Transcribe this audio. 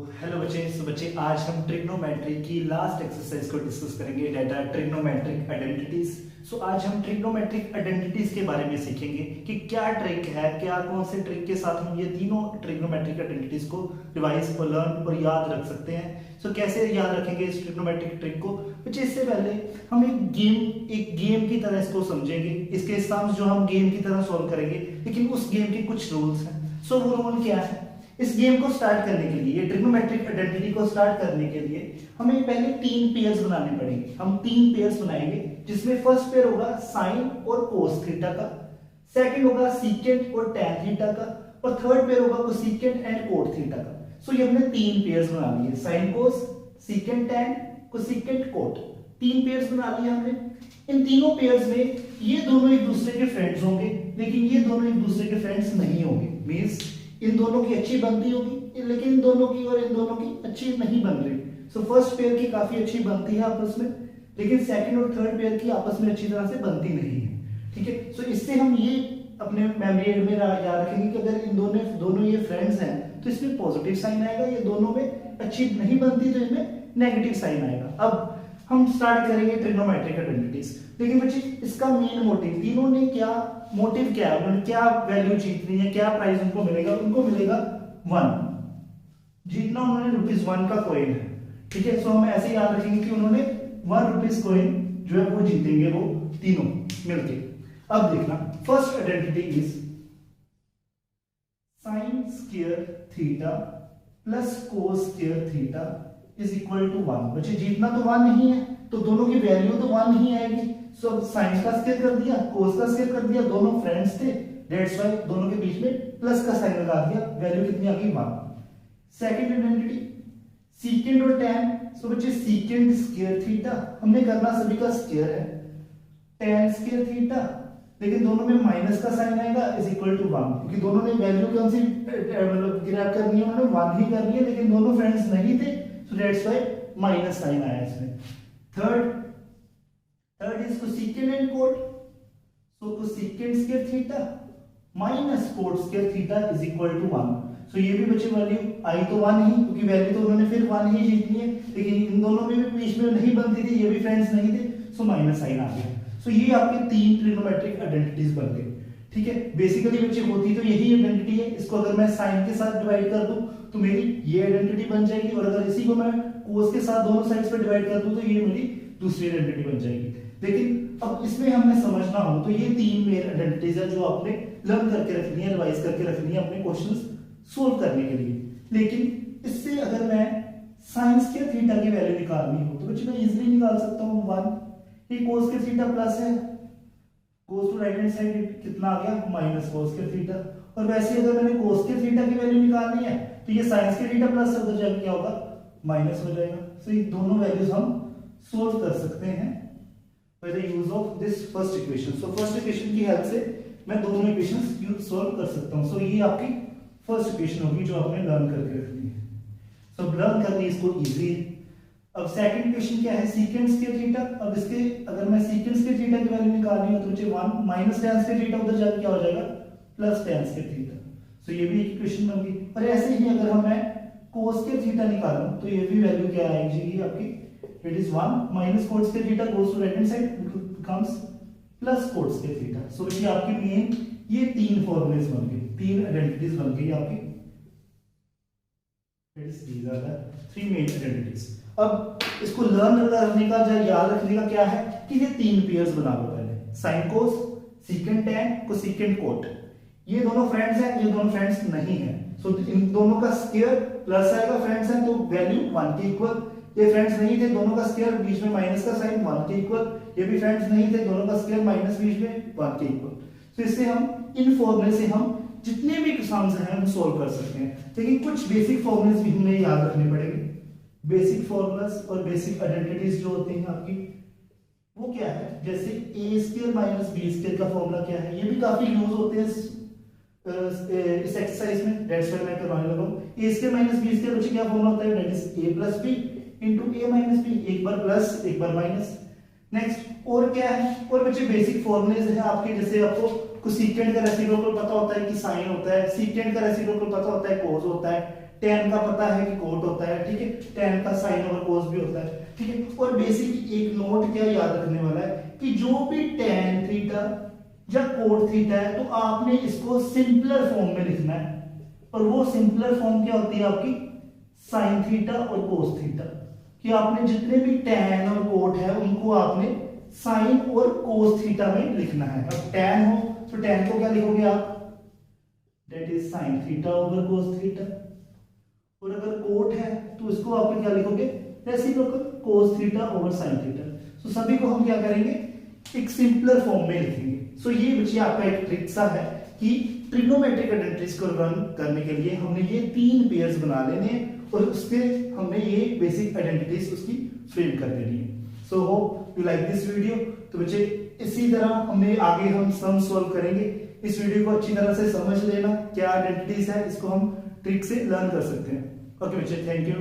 Hello बच्चे आज हम ट्रिग्नोमेट्री की लास्ट एक्सरसाइज को डिस्कस करेंगे, डेटा ट्रिग्नोमेट्रिक आइडेंटिटीज। आज हम ट्रिग्नोमेट्रिक आइडेंटिटीज के बारे में सीखेंगे कि क्या ट्रिक है, क्या कौन से ट्रिक के साथ हम ये तीनों ट्रिग्नोमेट्रिक आइडेंटिटीज को रिवाइज और लर्न और याद रख सकते हैं। कैसे याद रखेंगे इस ट्रिग्नोमेट्रिक ट्रिक को बच्चे? इससे पहले हम एक गेम की तरह इसको समझेंगे। इसके सम्स जो हम गेम की तरह सॉल्व करेंगे, लेकिन उस गेम के कुछ रूल्स हैं। वो रूल क्या है? इस गेम को स्टार्ट करने के लिए, ट्रिग्नोमेट्रिक आइडेंटिटी को स्टार्ट करने के लिए हमें पहले 3 पेयर्स बनाने पड़ेंगे। हम 3 पेयर्स बनाएंगे, जिसमें फर्स्ट पेयर होगा साइन और कोस थीटा का, सेकंड होगा सीकेंट और टैन थीटा का, और थर्ड पेयर होगा कोसेकेंट एंड कोट थीटा का। ये हमने 3 पेयर्स बना लिए, sine cos, secant tan, cosecant cot. 3 pairs बना लिए हमने। इन तीनों पेयर्स में ये दोनों एक दूसरे के फ्रेंड्स होंगे, लेकिन ये दोनों एक दूसरे के फ्रेंड्स नहीं होंगे। मींस इन दोनों की अच्छी बनती होगी, लेकिन इन दोनों की और इन दोनों की अच्छी नहीं बन रही। फर्स्ट पेयर की काफी अच्छी बनती है आपस में, लेकिन सेकंड और थर्ड पेयर की आपस में अच्छी तरह से बनती नहीं है। ठीक है, इससे हम ये अपने मेमोरी में याद रखेंगे कि अगर इन दोनों ये फ्रेंड्स हैं तो इसमें पॉजिटिव साइन आएगा, ये दोनों में अच्छी नहीं बनती तो इनमें नेगेटिव साइन आएगा। अब हम स्टार्ट करेंगे ट्रिग्नोमेट्रिक आइडेंटिटीज। लेकिन बच्चे इसका मेन मोटिव, तीनों ने क्या मोटिव क्या है, उन्होंने क्या वैल्यू जीतनी है, क्या प्राइस उनको मिलेगा? उनको मिलेगा 1 जीतना। उन्होंने ₹1 का कॉइन है। ठीक है, हम ऐसे याद रखेंगे कि उन्होंने ₹1 कॉइन जो है वो जीतेंगे, वो तीनों मिलके। अब देखना, first identity is sine square theta plus cos square theta is equal to 1। बच्चे जीतना तो 1 नहीं है, तो दोनों की वैल्यू तो 1 ही आएगी। अब साइन का स्क्वायर कर दिया, कोस का स्क्वायर कर दिया, दोनों फ्रेंड्स थे, दैट्स व्हाई दोनों के बीच में प्लस का साइन लगा दिया, वैल्यू कितनी आ गई? 1। सेकंड आइडेंटिटी सीकेंट और टैन। बच्चे सीकेंट स्क्वायर थीटा हमने करना सभी का स्क्वायर है, टैन स्क्वायर थीटा, लेकिन दोनों में माइनस का साइन आएगा, इज इक्वल टू 1, क्योंकि दोनों ने वैल्यू कौन सी मतलब ग्रैब करनी है, उन्होंने 1 ही करनी है, लेकिन दोनों फ्रेंड्स नहीं थे, so that's why minus sine आया इसमें। Third is cosecant and cot. Cosecant square theta minus cot square theta is equal to 1। ये भी बच्चे वैल्यू आई तो 1 ही, क्योंकि वैल्यू तो उन्होंने फिर 1 ही जीतनी है, लेकिन इन दोनों में भी बीच में नहीं बनती थी, ये भी फ्रेंड्स नहीं थे, सो माइनस साइन आ गया। ये आपके 3 ट्रिग्नोमेट्रिक आइडेंटिटीज बन गए। ठीक है, बेसिकली बच्चे होती तो यही आइडेंटिटी है। इसको अगर मैं साइन के साथ डिवाइड कर दूं तो मेरी ये आइडेंटिटी बन जाएगी, और अगर इसी को मैं कोस के साथ दोनों साइड्स पे डिवाइड कर दूं तो ये मेरी दूसरी आइडेंटिटी बन जाएगी। लेकिन अब इसमें हमने समझना हो तो ये 3 मेन आइडेंटिटीज है जो आपने लर्न करके रखनी है, रिवाइज करके रखनी है अपने क्वेश्चंस सोल्व करने के लिए। लेकिन इससे अगर मैं साइन स्क्वायर थीटा की वैल्यू निकालनी हो तो बच्चे मैं इजीली निकाल सकता हूं 1। ये कोस स्क्वायर थीटा प्लस है, कोस टू राइट हैंड साइड कितना आ गया? Minus cos square theta. और वैसे अगर मैंने कोस स्क्वायर थीटा की वैल्यू निकालनी है तो ये साइन स्क्वायर थीटा प्लस उधर जाके क्या होगा? माइनस हो जाएगा। ये दोनों वैल्यूज हम सोल्व कर सकते हैं by the use of this first equation. First equation की हेल्प से मैं दोनों इक्वेशंस सोल्व कर सकता हूं। ये आपकी फर्स्ट इक्वेशन होगी जो आपने लर्न करके रखनी है। लर्न करनी इसको इजी है। अब सेकंड इक्वेशन क्या है? Secant square theta. अब इसके अगर मैं सीकेंट स्क्वायर थीटा की वैल्यू निकालनी हो तो मुझे 1 माइनस टैन स्क्वायर थीटा उधर जाके क्या हो जाएगा? Plus tan square theta. ये भी एक इक्वेशन बन गई। और ऐसे ही अगर मैं कोस स्क्वायर थीटा निकालूं तो ये भी वैल्यू क्या आएगी? ये आपकी it is 1 minus cot square theta goes to right hand side becomes plus cot square theta. ये आपकी मेन ये 3 फॉर्मूलेस बन गए, 3 आइडेंटिटीज बन गई आपकी। These are the 3 main identities। अब इसको लर्न करने का या याद रखने का क्या है कि ये 3 पेयर्स बना लो पहले, sine cos, secant tan, cosecant cot. ये दोनों फ्रेंड्स हैं, ये दोनों फ्रेंड्स नहीं हैं। इन दोनों का स्क्वायर प्लस आएगा, फ्रेंड्स हैं तो वैल्यू 1 के इक्वल। ये फ्रेंड्स नहीं थे, दोनों का स्क्वायर बीच में माइनस का साइन 1 के इक्वल। ये भी फ्रेंड्स नहीं थे, दोनों का स्क्वायर माइनस बीच में 1 के इक्वल। इससे हम इन फॉर्मूले से हम जितने भी सम्स हैं हम सोल्व कर सकते हैं। लेकिन कुछ बेसिक फॉर्मूलेस भी हमें याद रखने पड़ेंगे। बेसिक फॉर्मूलास और बेसिक आइडेंटिटीज जो होती हैं आपकी, वो क्या है? जैसे a square minus b square का फॉर्मूला क्या है? ये भी काफी यूज होते हैं इस एक्सरसाइज में, दैट्स व्हाई मैं करवाने लगा हूं। a square minus b square बच्चे क्या फॉर्मूला होता है? That is a plus b into a minus b, एक बार प्लस एक बार माइनस। नेक्स्ट और क्या है? और बच्चे बेसिक फॉर्मूलेज हैं आपके, जैसे आपको कोसेकेंट का रेसिप्रोकल पता होता है कि साइन होता है, सीकेंट का रेसिप्रोकल पता होता है कोस होता है, tan का पता है कि कोट होता है, ठीक है, tan का साइन ओवर कोस भी होता है, ठीक है। और बेसिक एक नोट क्या याद रखने वाला है कि जो भी tan थीटा या कोट थीटा है तो आपने इसको सिंपलर फॉर्म में लिखना है, और वो सिंपलर फॉर्म क्या होती है आपकी साइन थीटा और कोस थीटा, कि आपने जितने भी tan और कोट है उनको आपने साइन और कोस थीटा में लिखना है। अब tan हो तो tan को क्या लिखोगे आप, that is sine theta over cos theta, और अगर कोट है तो इसको आप क्या लिखोगे, reciprocal cos theta over sine theta. So सभी को हम क्या करेंगे, एक सिंपलर फॉर्म में लिखेंगे। सो ये बच्चे आपका एक ट्रिक सा है कि ट्रिग्नोमेट्रिक आइडेंटिटीज को रन करने के लिए हमने ये 3 पेयर्स बना लेने हैं और उसके हमने ये बेसिक आइडेंटिटीज उसकी फिल कर देनी है। So hope you like this video. तो बच्चे इसी तरह हमने आगे हम सम सॉल्व करेंगे। इस वीडियो को अच्छी तरह से समझ लेना, क्या आइडेंटिटीज है इसको हम ट्रिक से लर्न कर सकते हैं। ओके बच्चे, थैंक यू।